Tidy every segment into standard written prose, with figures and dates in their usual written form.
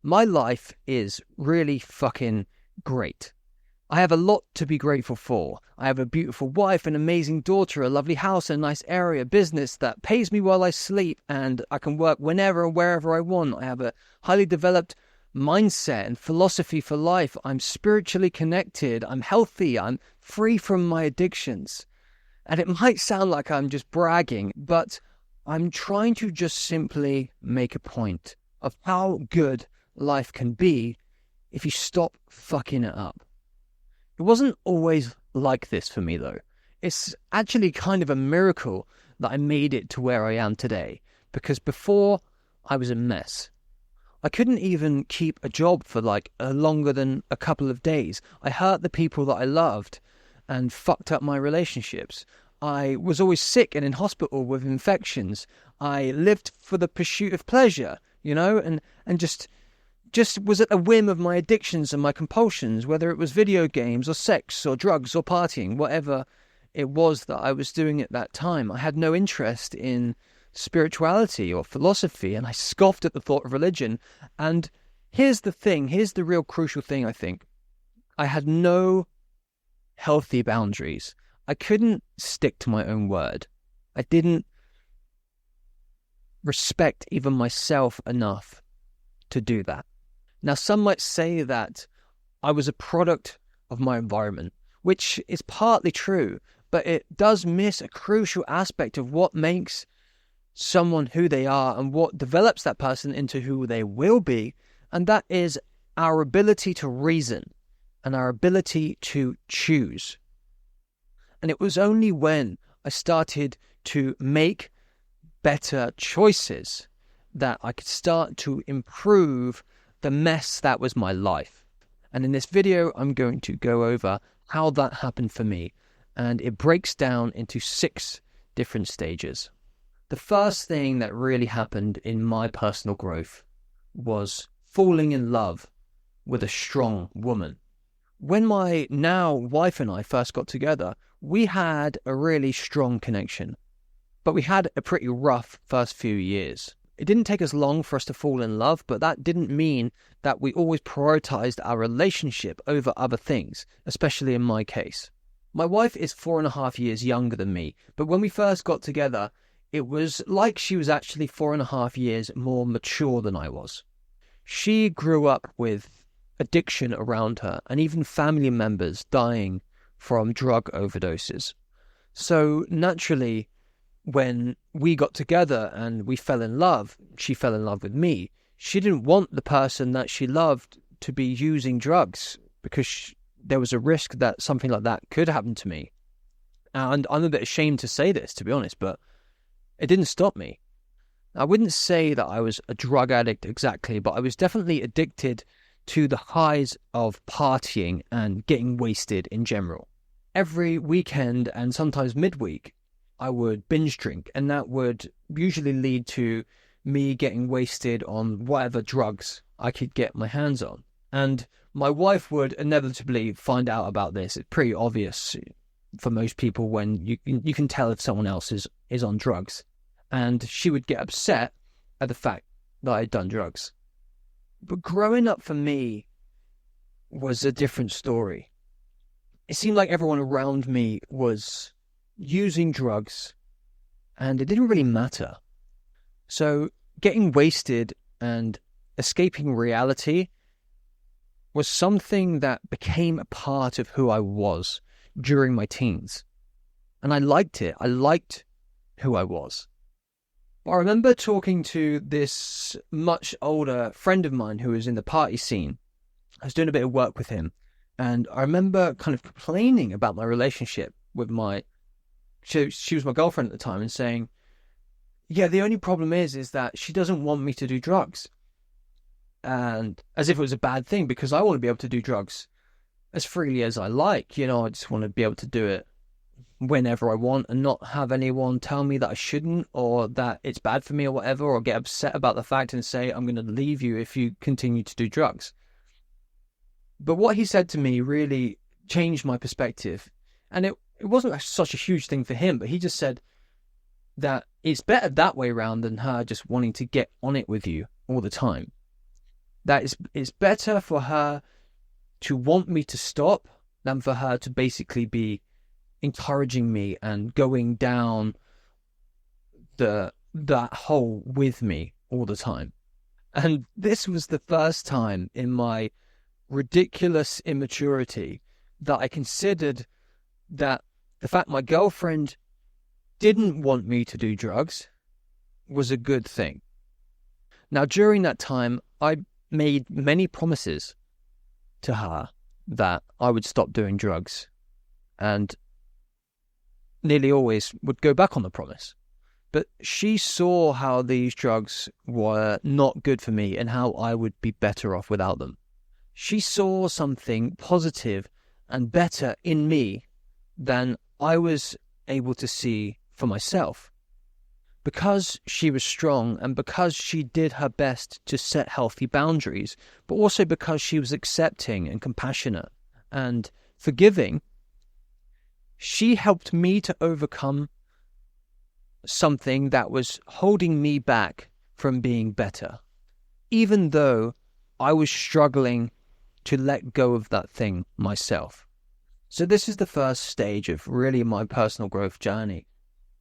My life is really fucking great. I have a lot to be grateful for. I have a beautiful wife, an amazing daughter, a lovely house, a nice area, business that pays me while I sleep, and I can work whenever and wherever I want. I have a highly developed mindset and philosophy for life. I'm spiritually connected. I'm healthy. I'm free from my addictions. And it might sound like I'm just bragging, but I'm trying to just simply make a point of how good life can be if you stop fucking it up. It wasn't always like this for me, though. It's actually kind of a miracle that I made it to where I am today, because before I was a mess. I couldn't even keep a job for longer than a couple of days. I hurt the people that I loved and fucked up my relationships. I was always sick and in hospital with infections. I lived for the pursuit of pleasure, and just was at the whim of my addictions and my compulsions, whether it was video games or sex or drugs or partying, whatever it was that I was doing at that time. I had no interest in spirituality or philosophy, and I scoffed at the thought of religion. And here's the real crucial thing, I think. I had no healthy boundaries. I couldn't stick to my own word. I didn't respect even myself enough to do that. Now, some might say that I was a product of my environment, which is partly true, but it does miss a crucial aspect of what makes someone who they are and what develops that person into who they will be, and that is our ability to reason and our ability to choose. And it was only when I started to make better choices that I could start to improve the mess that was my life. And in this video, I'm going to go over how that happened for me, and it breaks down into 6 different stages. The first thing that really happened in my personal growth was falling in love with a strong woman. When my now wife and I first got together, we had a really strong connection, but we had a pretty rough first few years. It didn't take us long for us to fall in love, but that didn't mean that we always prioritized our relationship over other things, especially in my case. My wife is 4.5 years younger than me, but when we first got together, it was like she was actually 4.5 years more mature than I was. She grew up with addiction around her and even family members dying from drug overdoses. So naturally, when we got together and we fell in love, she fell in love with me. She didn't want the person that she loved to be using drugs because there was a risk that something like that could happen to me. And I'm a bit ashamed to say this, to be honest, but it didn't stop me. I wouldn't say that I was a drug addict exactly, but I was definitely addicted to the highs of partying and getting wasted in general. Every weekend and sometimes midweek, I would binge drink, and that would usually lead to me getting wasted on whatever drugs I could get my hands on. And my wife would inevitably find out about this. It's pretty obvious for most people when you can tell if someone else is on drugs. And she would get upset at the fact that I'd done drugs. But growing up for me was a different story. It seemed like everyone around me was using drugs, and it didn't really matter. So getting wasted and escaping reality was something that became a part of who I was during my teens. And I liked it. I liked who I was. I remember talking to this much older friend of mine who was in the party scene. I was doing a bit of work with him, and I remember kind of complaining about my relationship with she was my girlfriend at the time, and saying, yeah, the only problem is that she doesn't want me to do drugs. And as if it was a bad thing, because I want to be able to do drugs as freely as I like. I just want to be able to do it whenever I want and not have anyone tell me that I shouldn't, or that it's bad for me or whatever, or get upset about the fact and say, I'm going to leave you if you continue to do drugs. But what he said to me really changed my perspective. And it wasn't such a huge thing for him, but he just said that it's better that way around than her just wanting to get on it with you all the time. That it's better for her to want me to stop than for her to basically be encouraging me and going down that hole with me all the time. And this was the first time in my ridiculous immaturity that I considered that the fact my girlfriend didn't want me to do drugs was a good thing. Now, during that time, I made many promises to her that I would stop doing drugs, and nearly always would go back on the promise. But she saw how these drugs were not good for me and how I would be better off without them. She saw something positive and better in me than I was able to see for myself. Because she was strong and because she did her best to set healthy boundaries, but also because she was accepting and compassionate and forgiving, she helped me to overcome something that was holding me back from being better, even though I was struggling to let go of that thing myself. So this is the first stage of really my personal growth journey.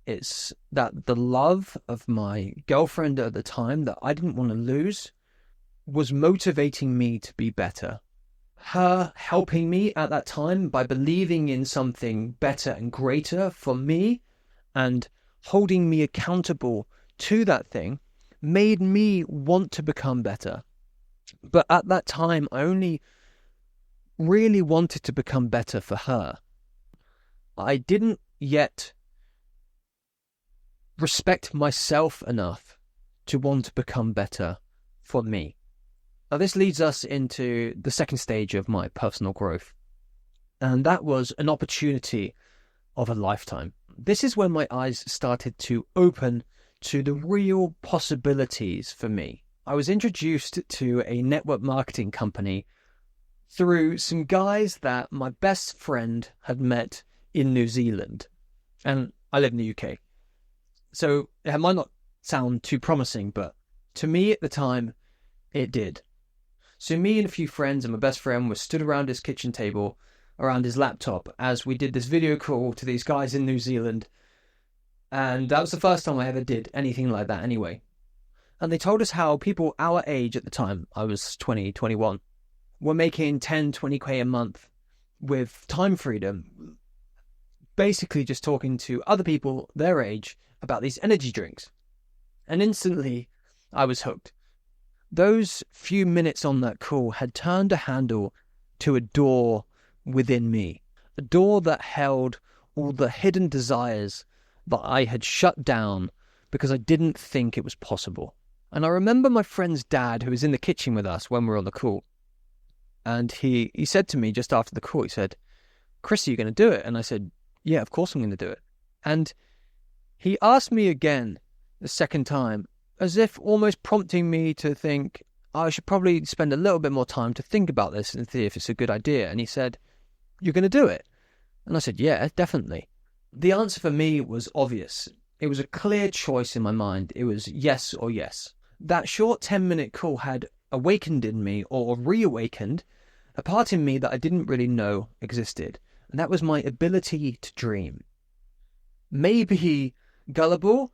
It's that the love of my girlfriend at the time that I didn't want to lose was motivating me to be better. Her helping me at that time by believing in something better and greater for me and holding me accountable to that thing made me want to become better. But at that time, I only really wanted to become better for her. I didn't yet respect myself enough to want to become better for me. Now, this leads us into the second stage of my personal growth, and that was an opportunity of a lifetime. This is when my eyes started to open to the real possibilities for me. I was introduced to a network marketing company through some guys that my best friend had met in New Zealand, and I live in the UK. So it might not sound too promising, but to me at the time, it did. So me and a few friends and my best friend were stood around his kitchen table, around his laptop, as we did this video call to these guys in New Zealand. And that was the first time I ever did anything like that anyway. And they told us how people our age at the time, I was 20, 21, were making 10, 20k a month with time freedom, basically just talking to other people their age about these energy drinks. And instantly, I was hooked. Those few minutes on that call had turned a handle to a door within me, a door that held all the hidden desires that I had shut down because I didn't think it was possible. And I remember my friend's dad, who was in the kitchen with us when we were on the call, and he said to me just after the call, he said, "Chris, are you going to do it?" And I said, "Yeah, of course I'm going to do it." And he asked me again the second time, as if almost prompting me to think, I should probably spend a little bit more time to think about this and see if it's a good idea. And he said, "You're going to do it?" And I said, "Yeah, definitely." The answer for me was obvious. It was a clear choice in my mind. It was yes or yes. That short 10-minute call had awakened in me, or reawakened, a part in me that I didn't really know existed. And that was my ability to dream. Maybe gullible,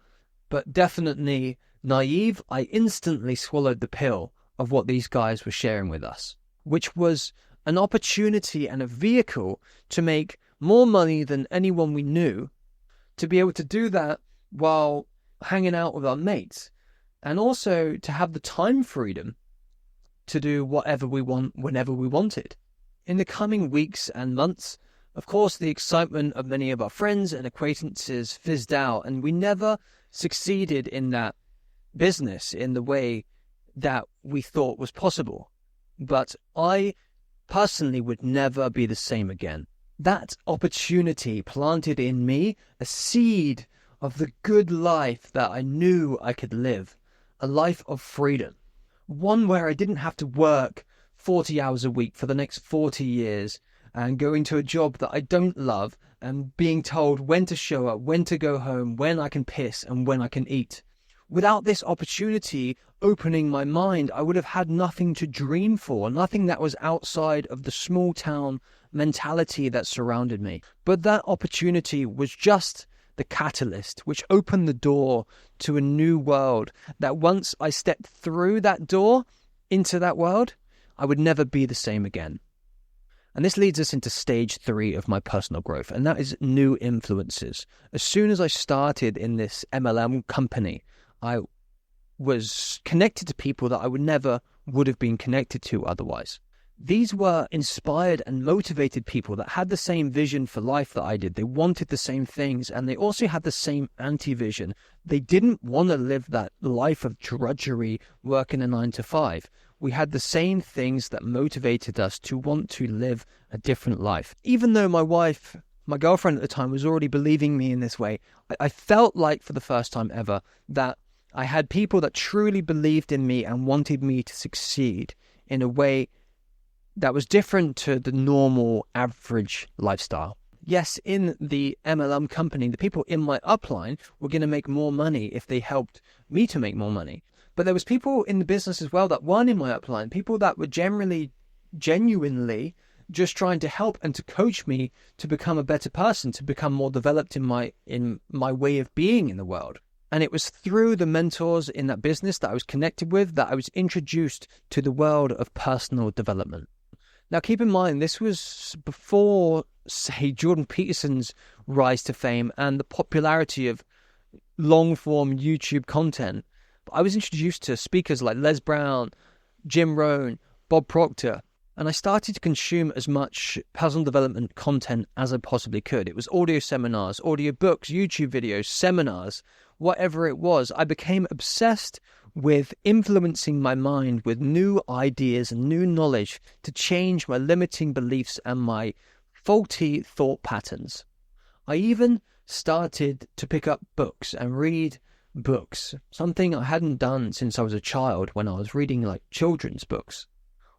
but definitely naive, I instantly swallowed the pill of what these guys were sharing with us, which was an opportunity and a vehicle to make more money than anyone we knew, to be able to do that while hanging out with our mates, and also to have the time freedom to do whatever we want whenever we wanted. In the coming weeks and months, of course, the excitement of many of our friends and acquaintances fizzed out, and we never succeeded in that business in the way that we thought was possible. But I personally would never be the same again. That opportunity planted in me a seed of the good life that I knew I could live, a life of freedom, one where I didn't have to work 40 hours a week for the next 40 years and go into a job that I don't love and being told when to show up, when to go home, when I can piss and when I can eat. Without this opportunity opening my mind, I would have had nothing to dream for, nothing that was outside of the small town mentality that surrounded me. But that opportunity was just the catalyst which opened the door to a new world that once I stepped through that door into that world, I would never be the same again. And this leads us into stage 3 of my personal growth, and that is new influences. As soon as I started in this MLM company, I was connected to people that I would have been connected to otherwise. These were inspired and motivated people that had the same vision for life that I did. They wanted the same things, and they also had the same anti-vision. They didn't want to live that life of drudgery, working a 9 to 5. We had the same things that motivated us to want to live a different life. Even though my girlfriend at the time, was already believing me in this way, I felt like for the first time ever that I had people that truly believed in me and wanted me to succeed in a way that was different to the normal average lifestyle. Yes, in the MLM company, the people in my upline were going to make more money if they helped me to make more money. But there was people in the business as well that weren't in my upline, people that were genuinely just trying to help and to coach me to become a better person, to become more developed in my way of being in the world. And it was through the mentors in that business that I was connected with that I was introduced to the world of personal development. Now, keep in mind, this was before, say, Jordan Peterson's rise to fame and the popularity of long-form YouTube content. I was introduced to speakers like Les Brown, Jim Rohn, Bob Proctor, and I started to consume as much personal development content as I possibly could. It was audio seminars, audio books, YouTube videos, seminars, whatever it was. I became obsessed with influencing my mind with new ideas and new knowledge to change my limiting beliefs and my faulty thought patterns. I even started to pick up books and read books, something I hadn't done since I was a child when I was reading like children's books.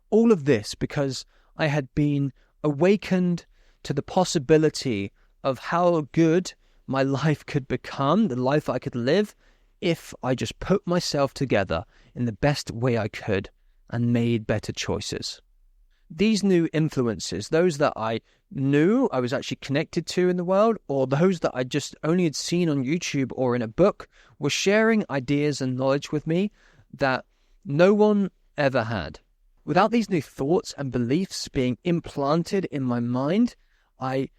All of this because I had been awakened to the possibility of how good my life could become, the life I could live, if I just put myself together in the best way I could and made better choices. These new influences, those that I knew I was actually connected to in the world, or those that I just only had seen on YouTube or in a book, were sharing ideas and knowledge with me that no one ever had. Without these new thoughts and beliefs being implanted in my mind, I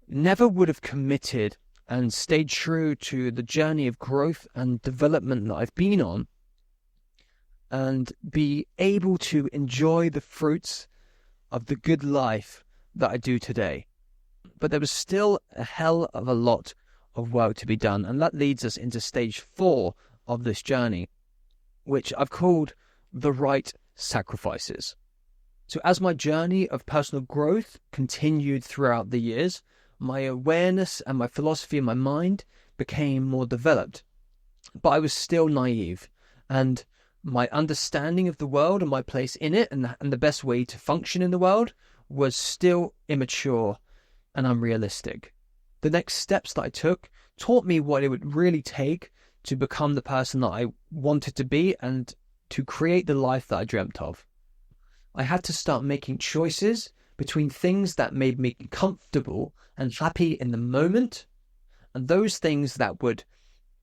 never would have committed and stayed true to the journey of growth and development that I've been on and be able to enjoy the fruits of the good life that I do today. But there was still a hell of a lot of work to be done, and that leads us into stage 4 of this journey, which I've called the right sacrifices. So as my journey of personal growth continued throughout the years, my awareness and my philosophy in my mind became more developed. But I was still naive, and my understanding of the world and my place in it and the best way to function in the world was still immature and unrealistic. The next steps that I took taught me what it would really take to become the person that I wanted to be and to create the life that I dreamt of. I had to start making choices between things that made me comfortable and happy in the moment and those things that would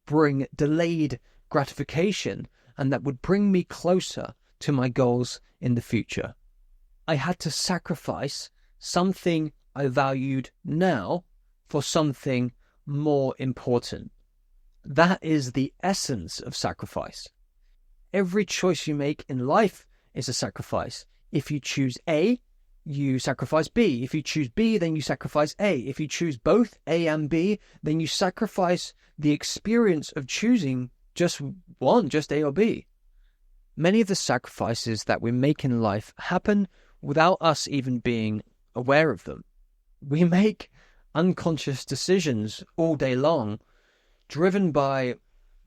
bring delayed gratification and that would bring me closer to my goals in the future. I had to sacrifice something I valued now for something more important. That is the essence of sacrifice. Every choice you make in life is a sacrifice. If you choose A, you sacrifice B. If you choose B, then you sacrifice A. If you choose both A and B, then you sacrifice the experience of choosing just one, just A or B. Many of the sacrifices that we make in life happen without us even being aware of them. We make unconscious decisions all day long, driven by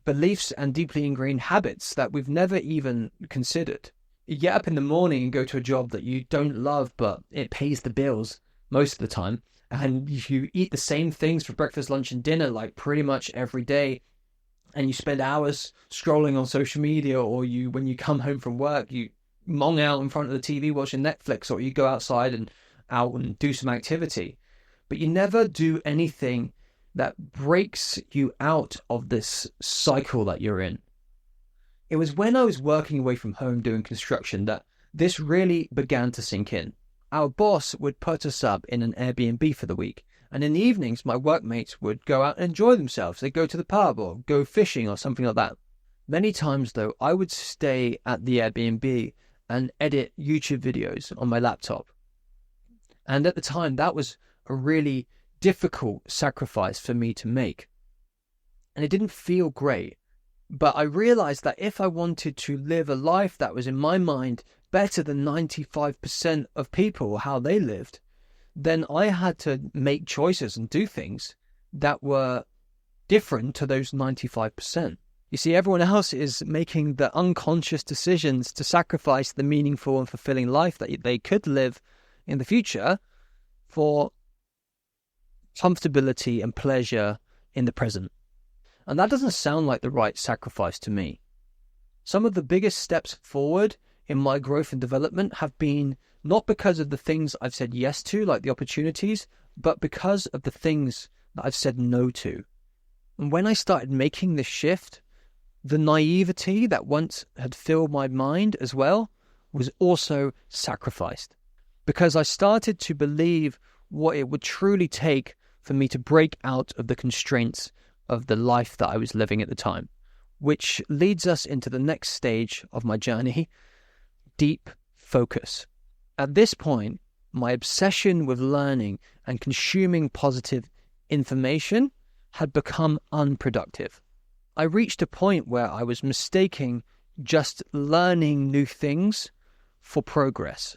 beliefs and deeply ingrained habits that we've never even considered. You get up in the morning and go to a job that you don't love, but it pays the bills most of the time. And you eat the same things for breakfast, lunch, and dinner like pretty much every day. and you spend hours scrolling on social media, or when you come home from work, you mong out in front of the TV watching Netflix, or you go outside and do some activity, but you never do anything that breaks you out of this cycle that you're in. It was when I was working away from home doing construction that this really began to sink in. Our boss would put us up in an Airbnb for the week, and in the evenings my workmates would go out and enjoy themselves. They'd go to the pub or go fishing or something like that. Many times though, I would stay at the Airbnb and edit YouTube videos on my laptop. And at the time, that was a really difficult sacrifice for me to make. And it didn't feel great. But I realized that if I wanted to live a life that was, in my mind, better than 95% of people, how they lived, then I had to make choices and do things that were different to those 95%. You see, everyone else is making the unconscious decisions to sacrifice the meaningful and fulfilling life that they could live in the future for comfortability and pleasure in the present. And that doesn't sound like the right sacrifice to me. Some of the biggest steps forward in my growth and development have been not because of the things I've said yes to, like the opportunities, but because of the things that I've said no to. And when I started making this shift, the naivety that once had filled my mind as well was also sacrificed, because I started to believe what it would truly take for me to break out of the constraints of the life that I was living at the time, which leads us into the next stage of my journey, deep focus. At this point, my obsession with learning and consuming positive information had become unproductive. I reached a point where I was mistaking just learning new things for progress.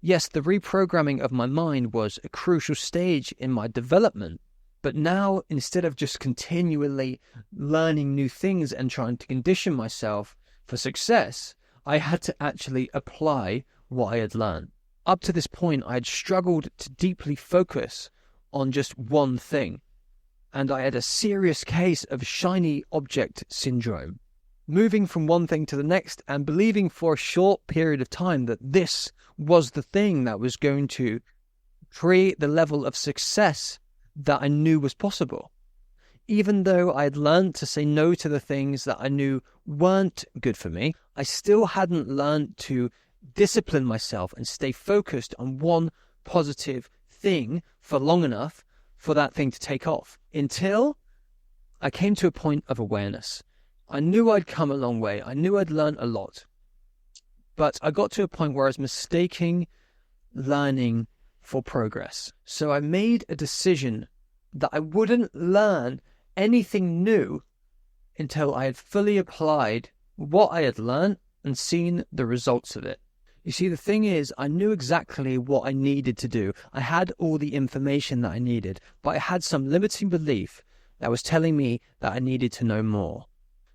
Yes, the reprogramming of my mind was a crucial stage in my development, but now instead of just continually learning new things and trying to condition myself for success, I had to actually apply what I had learned. Up to this point, I had struggled to deeply focus on just one thing, and I had a serious case of shiny object syndrome. Moving from one thing to the next and believing for a short period of time that this was the thing that was going to create the level of success that I knew was possible. Even though I had learned to say no to the things that I knew weren't good for me, I still hadn't learned to discipline myself and stay focused on one positive thing for long enough for that thing to take off, until I came to a point of awareness. I knew I'd come a long way. I knew I'd learned a lot. But I got to a point where I was mistaking learning for progress. So I made a decision that I wouldn't learn anything new until I had fully applied what I had learned and seen the results of it. You see, the thing is, I knew exactly what I needed to do. I had all the information that I needed, but I had some limiting belief that was telling me that I needed to know more.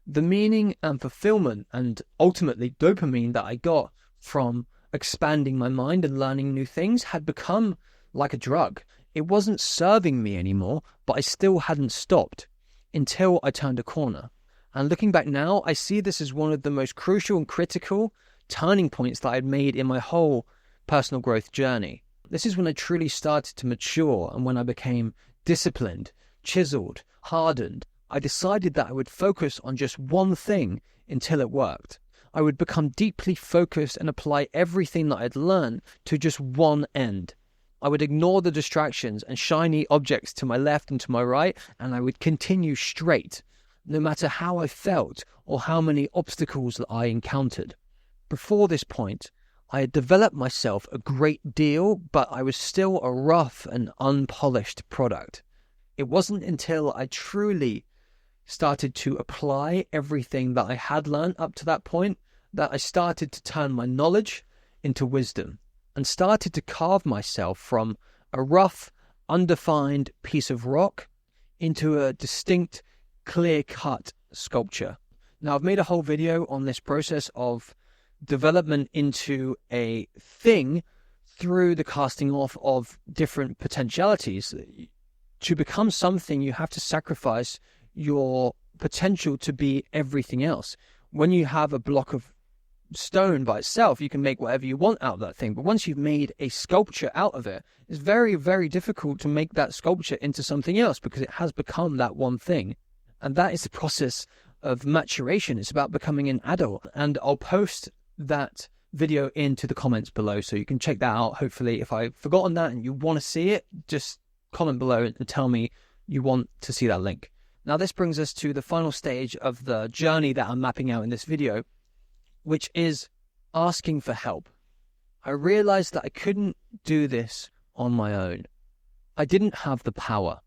The meaning and fulfillment and ultimately dopamine that I got from expanding my mind and learning new things had become like a drug. It wasn't serving me anymore, but I still hadn't stopped until I turned a corner. And looking back now, I see this as one of the most crucial and critical turning points that I'd made in my whole personal growth journey. This is when I truly started to mature, and when I became disciplined, chiseled, hardened. I decided that I would focus on just one thing until it worked. I would become deeply focused and apply everything that I'd learned to just one end. I would ignore the distractions and shiny objects to my left and to my right, and I would continue straight, no matter how I felt or how many obstacles that I encountered. Before this point, I had developed myself a great deal, but I was still a rough and unpolished product. It wasn't until I truly started to apply everything that I had learned up to that point that I started to turn my knowledge into wisdom and started to carve myself from a rough, undefined piece of rock into a distinct, clear-cut sculpture. Now, I've made a whole video on this process of development into a thing through the casting off of different potentialities. To become something, you have to sacrifice your potential to be everything else. When you have a block of stone by itself, you can make whatever you want out of that thing. But once you've made a sculpture out of it, it's very, very difficult to make that sculpture into something else because it has become that one thing. And that is the process of maturation. It's about becoming an adult. And I'll post that video into the comments below so you can check that out. Hopefully, if I've forgotten that and you want to see it, just comment below and tell me you want to see that link. Now, this brings us to the final stage of the journey that I'm mapping out in this video, which is asking for help. I realized that I couldn't do this on my own. I didn't have the power.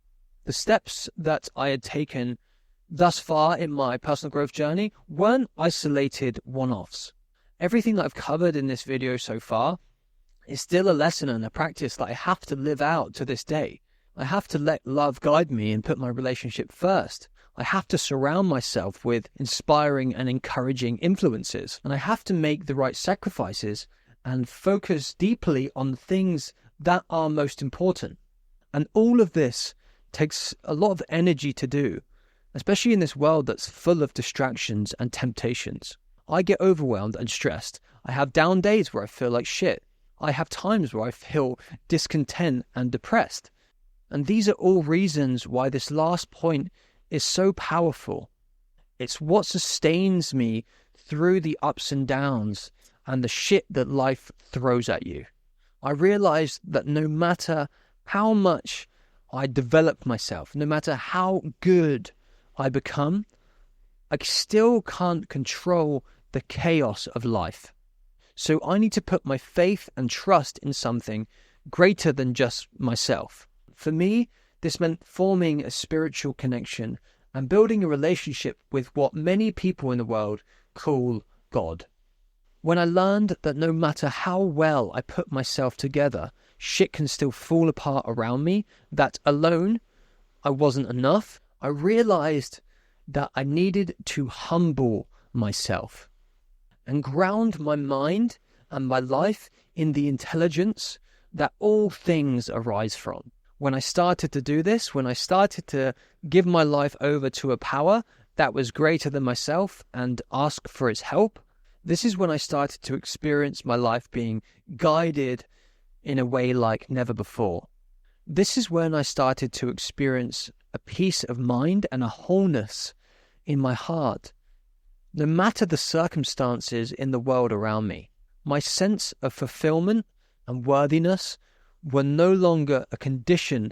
The steps that I had taken thus far in my personal growth journey weren't isolated one-offs. Everything that I've covered in this video so far is still a lesson and a practice that I have to live out to this day. I have to let love guide me and put my relationship first. I have to surround myself with inspiring and encouraging influences. And I have to make the right sacrifices and focus deeply on the things that are most important. And all of this takes a lot of energy to do, especially in this world that's full of distractions and temptations. I get overwhelmed and stressed. I have down days where I feel like shit. I have times where I feel discontent and depressed. And these are all reasons why this last point is so powerful. It's what sustains me through the ups and downs and the shit that life throws at you. I realized that no matter how much I develop myself, no matter how good I become, I still can't control the chaos of life. So I need to put my faith and trust in something greater than just myself. For me, this meant forming a spiritual connection and building a relationship with what many people in the world call God. When I learned that no matter how well I put myself together, shit can still fall apart around me, that alone I wasn't enough, I realized that I needed to humble myself and ground my mind and my life in the intelligence that all things arise from. When I started to do this, when I started to give my life over to a power that was greater than myself and ask for its help, this is when I started to experience my life being guided in a way like never before. This is when I started to experience a peace of mind and a wholeness in my heart. No matter the circumstances in the world around me, my sense of fulfillment and worthiness were no longer a condition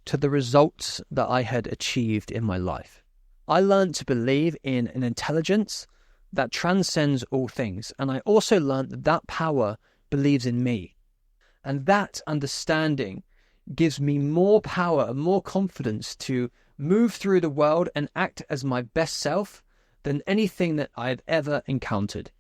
to the results that I had achieved in my life. I learned to believe in an intelligence that transcends all things, and I also learned that that power believes in me. And that understanding gives me more power and more confidence to move through the world and act as my best self than anything that I've ever encountered.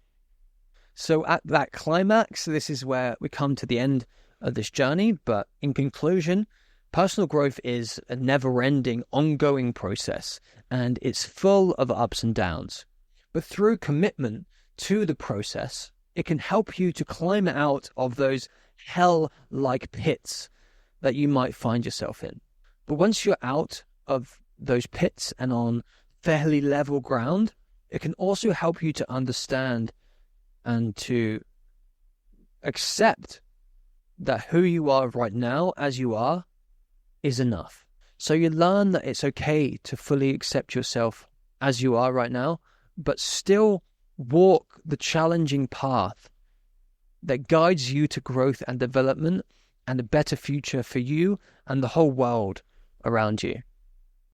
So at that climax, this is where we come to the end of this journey. But in conclusion, personal growth is a never-ending, ongoing process, and it's full of ups and downs. But through commitment to the process, it can help you to climb out of those hell-like pits that you might find yourself in. But once you're out of those pits and on fairly level ground, it can also help you to understand and to accept that who you are right now, as you are, is enough. So you learn that it's okay to fully accept yourself as you are right now, but still walk the challenging path that guides you to growth and development and a better future for you and the whole world around you.